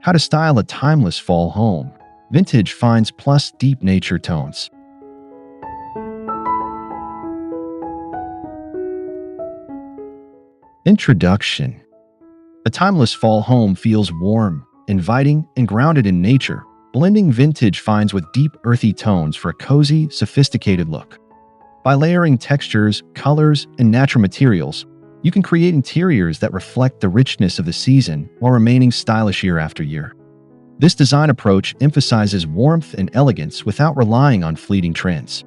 How to style a timeless fall home. Vintage finds plus deep nature tones. Introduction. A timeless fall home feels warm, inviting, and grounded in nature, blending vintage finds with deep earthy tones for a cozy, sophisticated look. By layering textures, colors, and natural materials, you can create interiors that reflect the richness of the season while remaining stylish year after year. This design approach emphasizes warmth and elegance without relying on fleeting trends.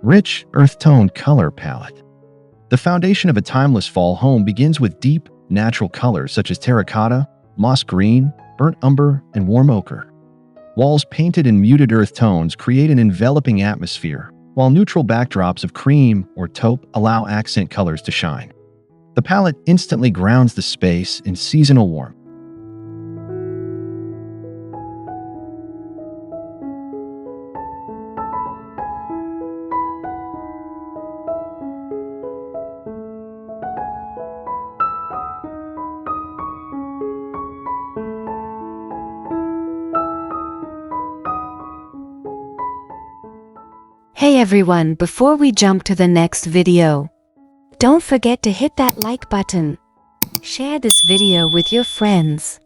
Rich, earth-tone color palette. The foundation of a timeless fall home begins with deep, natural colors such as terracotta, moss green, burnt umber, and warm ochre. Walls painted in muted earth tones create an enveloping atmosphere, while neutral backdrops of cream or taupe allow accent colors to shine. The palette instantly grounds the space in seasonal warmth. Hey everyone, before we jump to the next video, don't forget to hit that like button, share this video with your friends,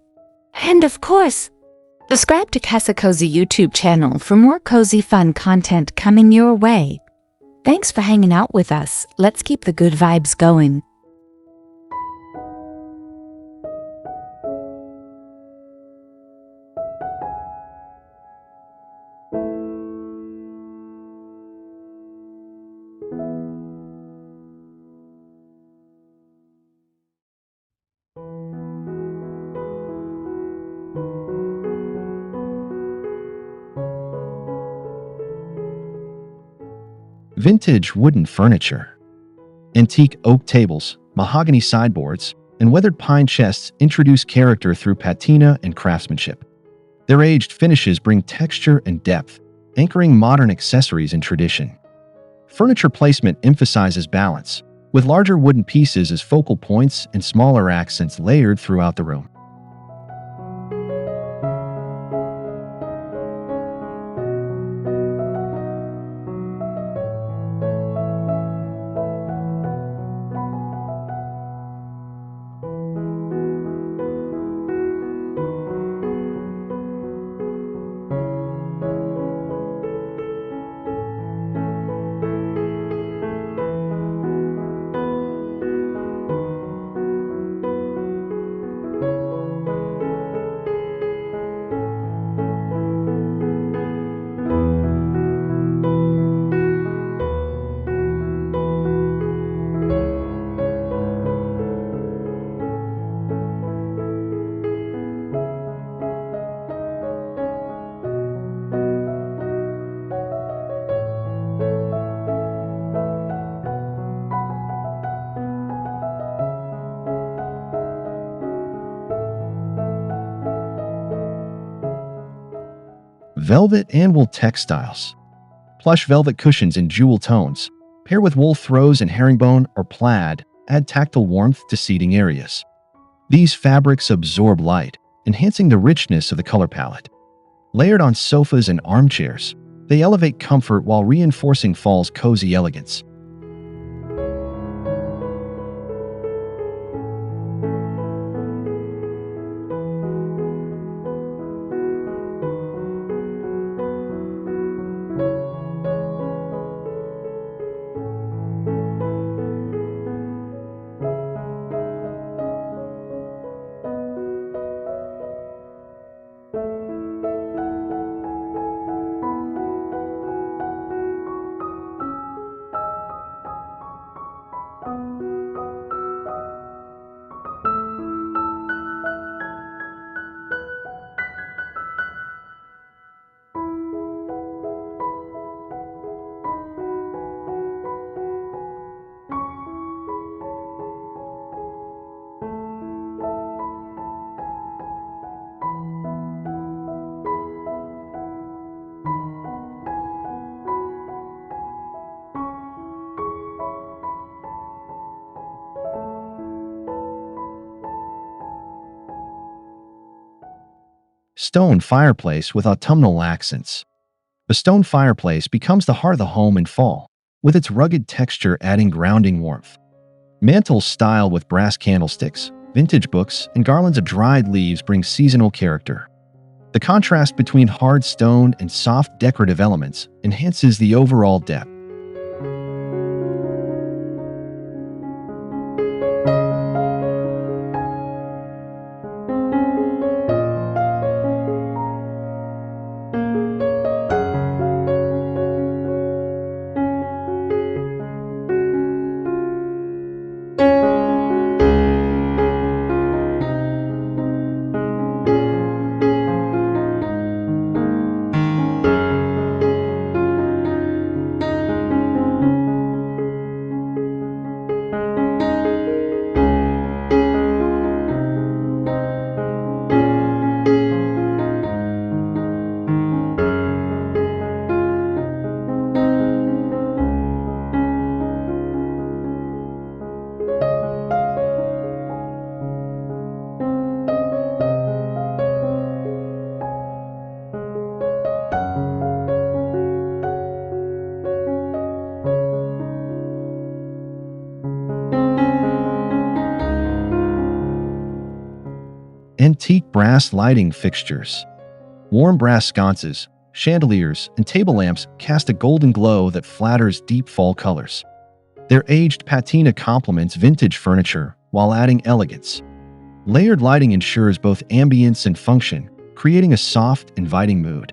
and of course, subscribe to Casa Cosy YouTube channel for more cozy fun content coming your way. Thanks for hanging out with us. Let's keep the good vibes going. Vintage wooden furniture. Antique oak tables, mahogany sideboards, and weathered pine chests introduce character through patina and craftsmanship. Their aged finishes bring texture and depth, anchoring modern accessories in tradition. Furniture placement emphasizes balance, with larger wooden pieces as focal points and smaller accents layered throughout the room. Velvet and wool textiles. Plush velvet cushions in jewel tones, pair with wool throws in herringbone or plaid, add tactile warmth to seating areas. These fabrics absorb light, enhancing the richness of the color palette. Layered on sofas and armchairs, they elevate comfort while reinforcing fall's cozy elegance. Stone fireplace with autumnal accents. The stone fireplace becomes the heart of the home in fall, with its rugged texture adding grounding warmth. Mantels styled with brass candlesticks, vintage books, and garlands of dried leaves bring seasonal character. The contrast between hard stone and soft decorative elements enhances the overall depth. Antique brass lighting fixtures. Warm brass sconces, chandeliers, and table lamps cast a golden glow that flatters deep fall colors. Their aged patina complements vintage furniture while adding elegance. Layered lighting ensures both ambience and function, creating a soft, inviting mood.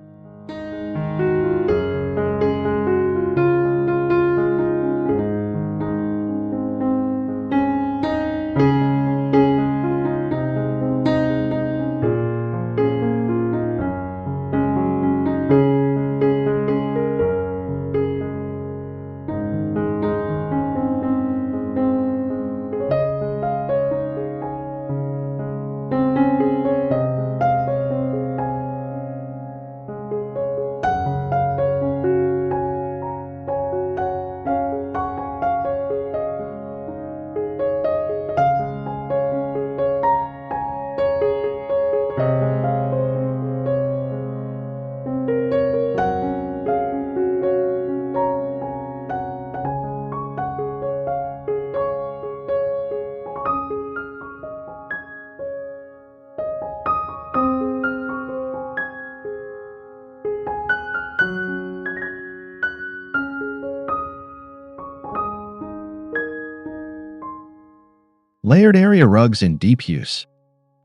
Layered area rugs in deep use.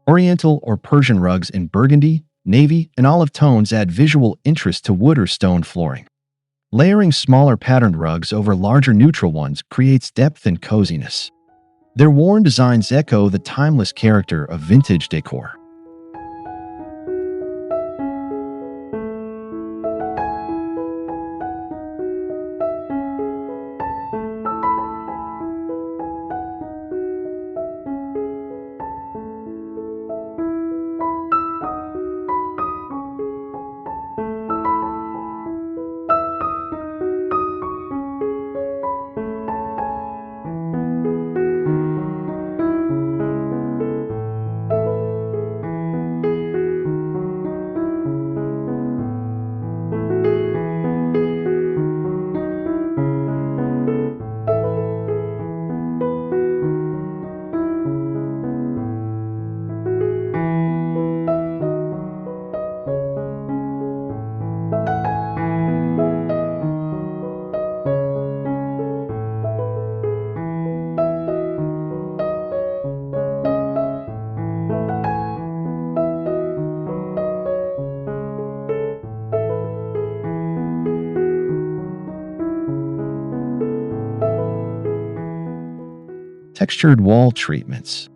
Oriental or Persian rugs in burgundy, navy, and olive tones add visual interest to wood or stone flooring. Layering smaller patterned rugs over larger neutral ones creates depth and coziness. Their worn designs echo the timeless character of vintage decor. Textured wall treatments.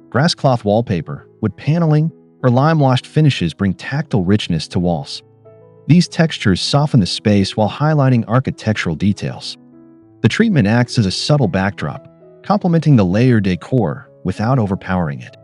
Grasscloth wallpaper, wood paneling, or lime-washed finishes bring tactile richness to walls. These textures soften the space while highlighting architectural details. The treatment acts as a subtle backdrop, complementing the layered decor without overpowering it.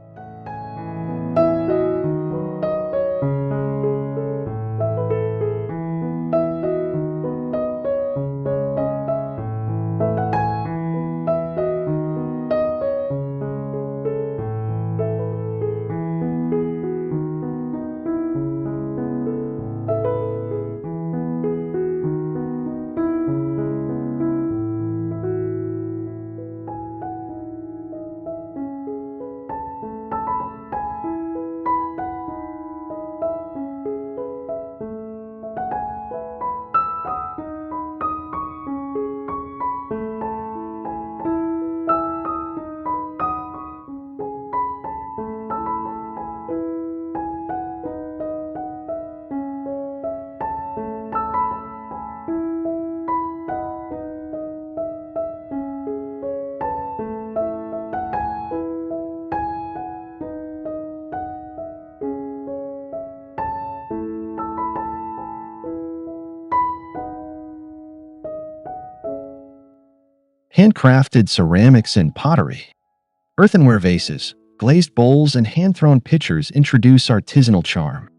Handcrafted ceramics and pottery. Earthenware vases, glazed bowls, and hand-thrown pitchers introduce artisanal charm.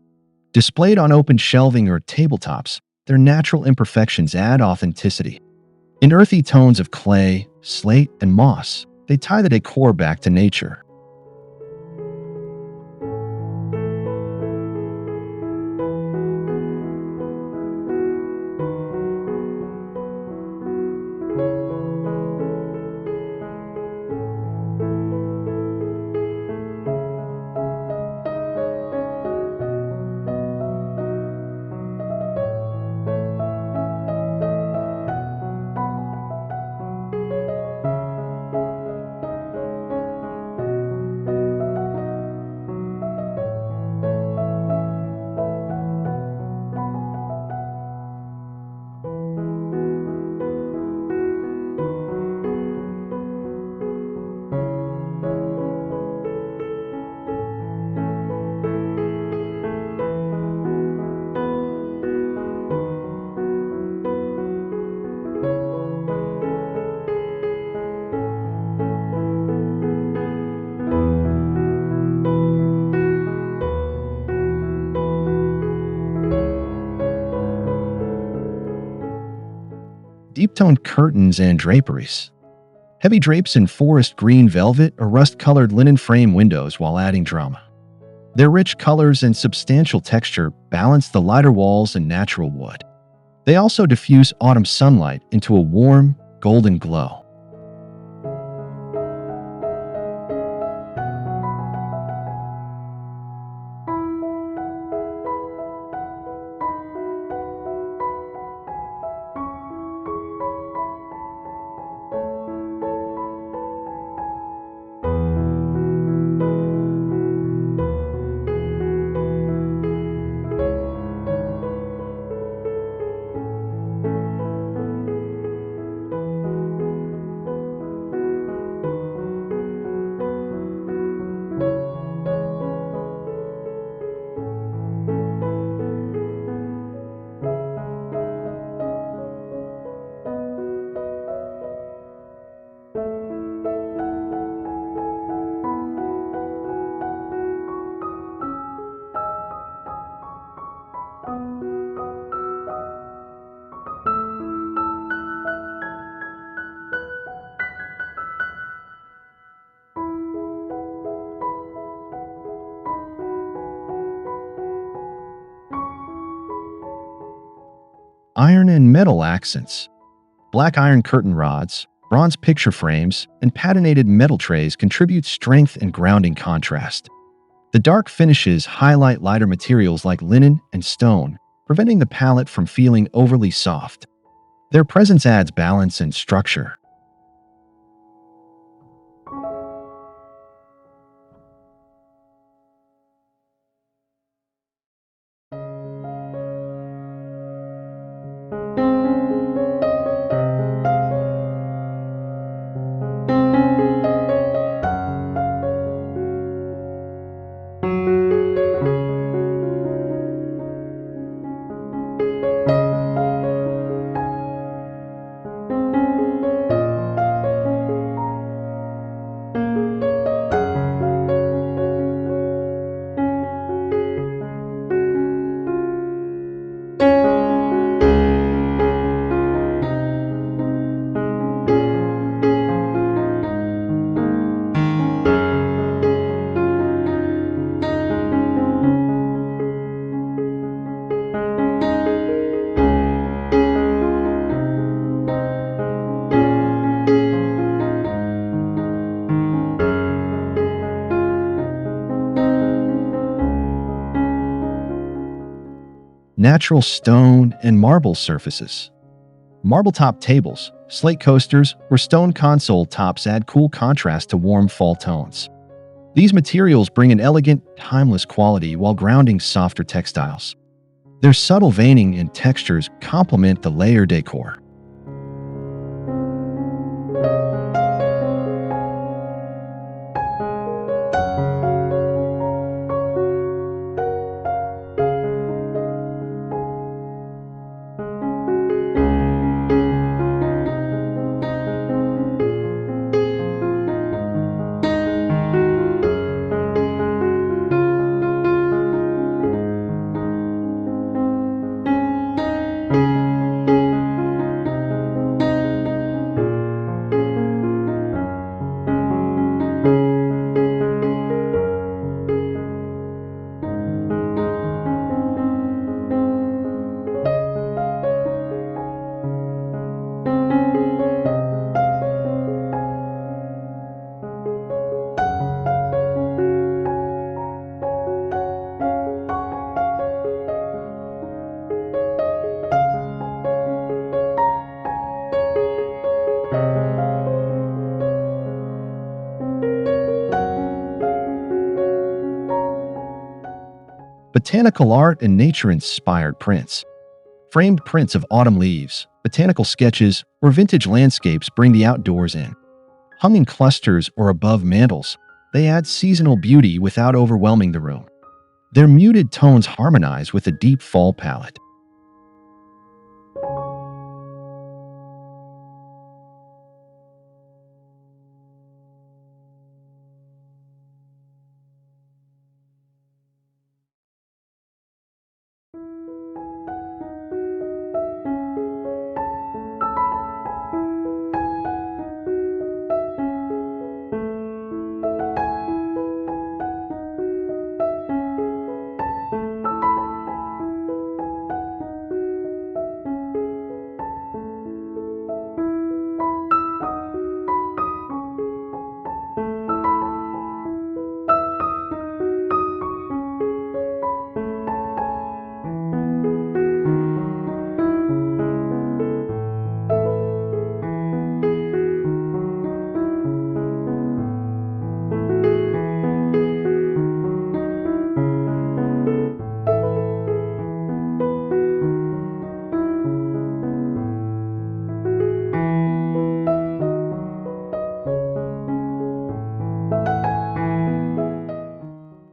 Displayed on open shelving or tabletops, their natural imperfections add authenticity. In earthy tones of clay, slate, and moss, they tie the decor back to nature. Deep-toned curtains and draperies. Heavy drapes in forest green velvet or rust-colored linen frame windows while adding drama. Their rich colors and substantial texture balance the lighter walls and natural wood. They also diffuse autumn sunlight into a warm, golden glow. Iron and metal accents. Black iron curtain rods, bronze picture frames, and patinated metal trays contribute strength and grounding contrast. The dark finishes highlight lighter materials like linen and stone, preventing the palette from feeling overly soft. Their presence adds balance and structure. Natural stone and marble surfaces. Marble-top tables, slate coasters, or stone console tops add cool contrast to warm fall tones. These materials bring an elegant, timeless quality while grounding softer textiles. Their subtle veining and textures complement the layered decor. botanical art and nature-inspired prints. Framed prints of autumn leaves, botanical sketches, or vintage landscapes bring the outdoors in. Hung in clusters or above mantels, they add seasonal beauty without overwhelming the room. Their muted tones harmonize with a deep fall palette.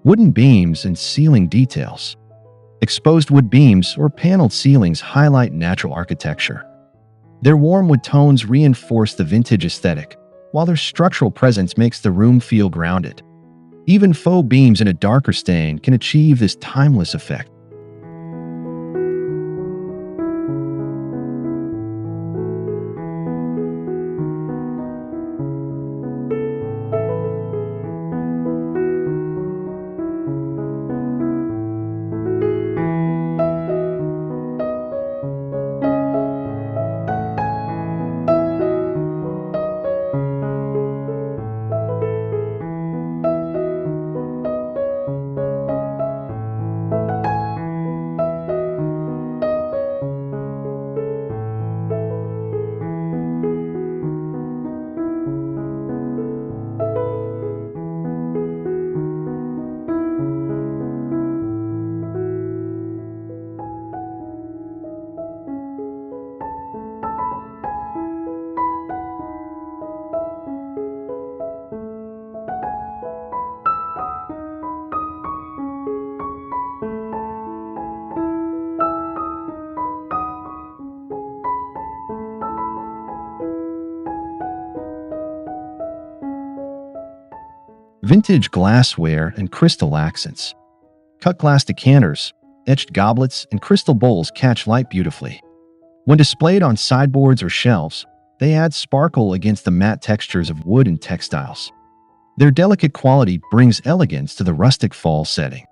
Wooden beams and ceiling details. Exposed wood beams or paneled ceilings highlight natural architecture. Their warm wood tones reinforce the vintage aesthetic, while their structural presence makes the room feel grounded. Even faux beams in a darker stain can achieve this timeless effect. Vintage glassware and crystal accents. Cut glass decanters, etched goblets, and crystal bowls catch light beautifully. When displayed on sideboards or shelves, they add sparkle against the matte textures of wood and textiles. Their delicate quality brings elegance to the rustic fall setting.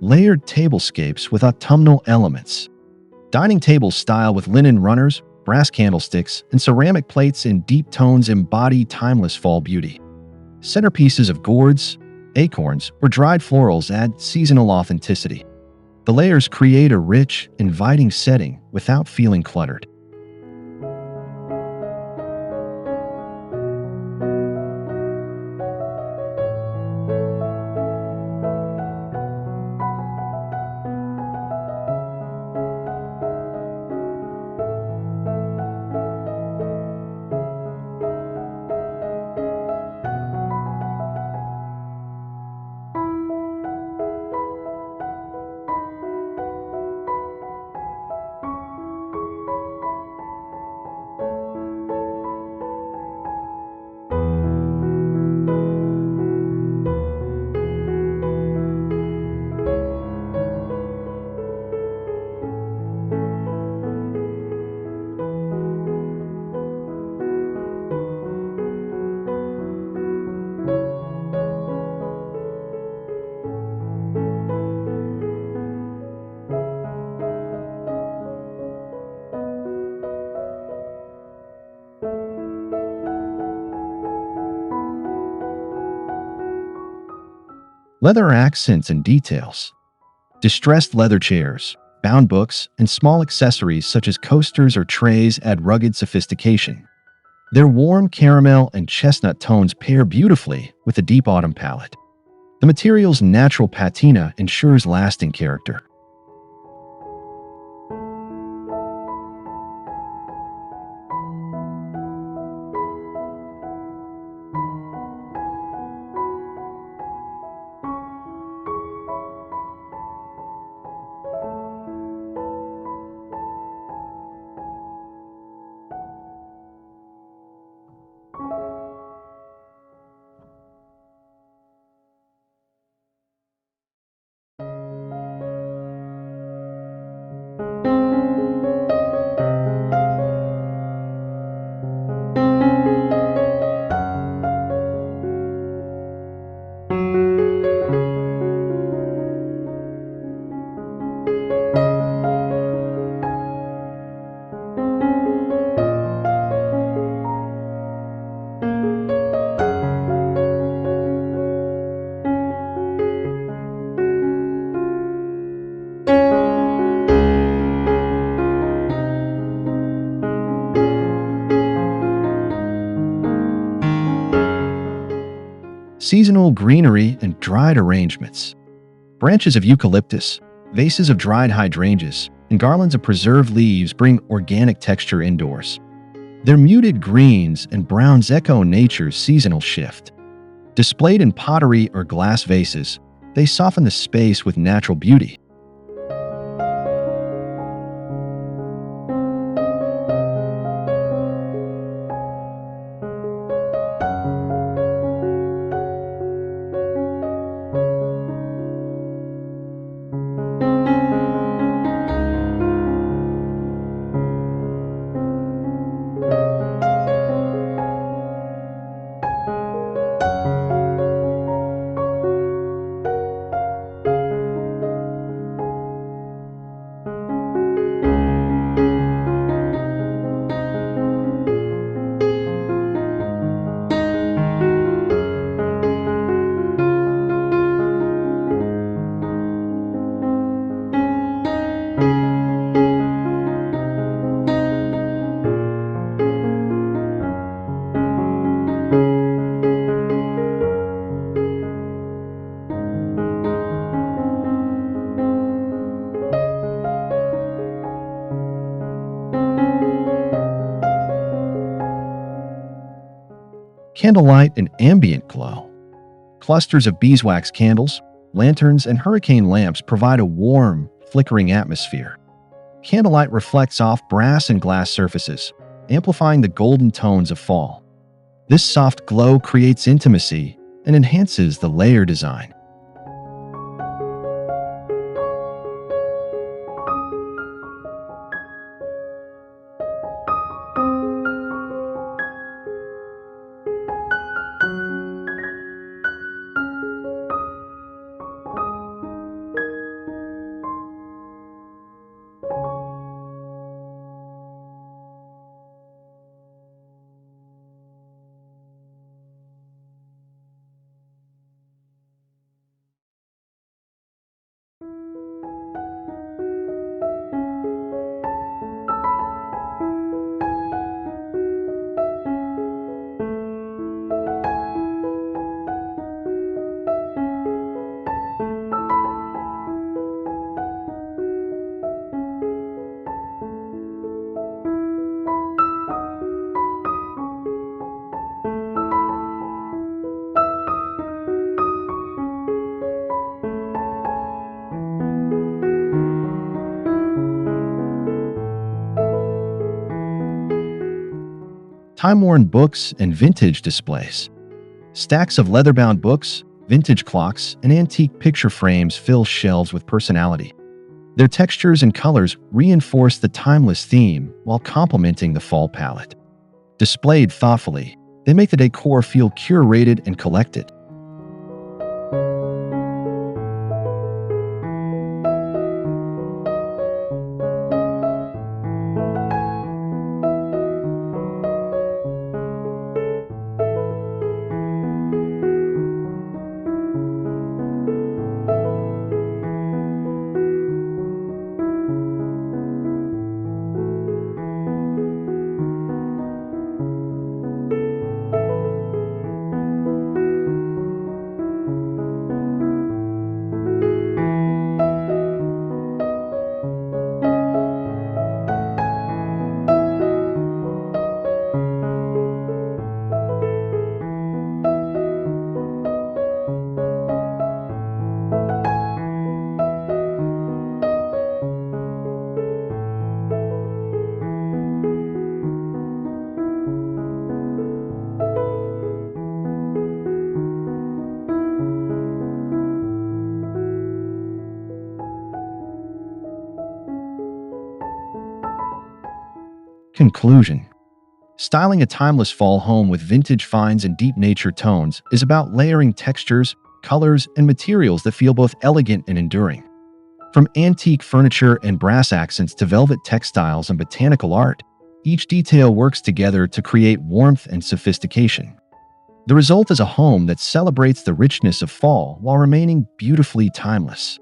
Layered tablescapes with autumnal elements. Dining tables styled with linen runners, brass candlesticks, and ceramic plates in deep tones embody timeless fall beauty. Centerpieces of gourds, acorns, or dried florals add seasonal authenticity. The layers create a rich, inviting setting without feeling cluttered. Leather accents and details. Distressed leather chairs, bound books, and small accessories such as coasters or trays add rugged sophistication. Their warm caramel and chestnut tones pair beautifully with a deep autumn palette. The material's natural patina ensures lasting character. Seasonal greenery and dried arrangements. Branches of eucalyptus, vases of dried hydrangeas, and garlands of preserved leaves bring organic texture indoors. Their muted greens and browns echo nature's seasonal shift. Displayed in pottery or glass vases, they soften the space with natural beauty. Candlelight and ambient glow. Clusters of beeswax candles, lanterns, and hurricane lamps provide a warm, flickering atmosphere. Candlelight reflects off brass and glass surfaces, amplifying the golden tones of fall. This soft glow creates intimacy and enhances the layer design. Time-worn books and vintage displays. Stacks of leather-bound books, vintage clocks, and antique picture frames fill shelves with personality. Their textures and colors reinforce the timeless theme while complementing the fall palette. Displayed thoughtfully, they make the decor feel curated and collected. Conclusion. Styling a timeless fall home with vintage finds and deep nature tones is about layering textures, colors, and materials that feel both elegant and enduring. From antique furniture and brass accents to velvet textiles and botanical art, each detail works together to create warmth and sophistication. The result is a home that celebrates the richness of fall while remaining beautifully timeless.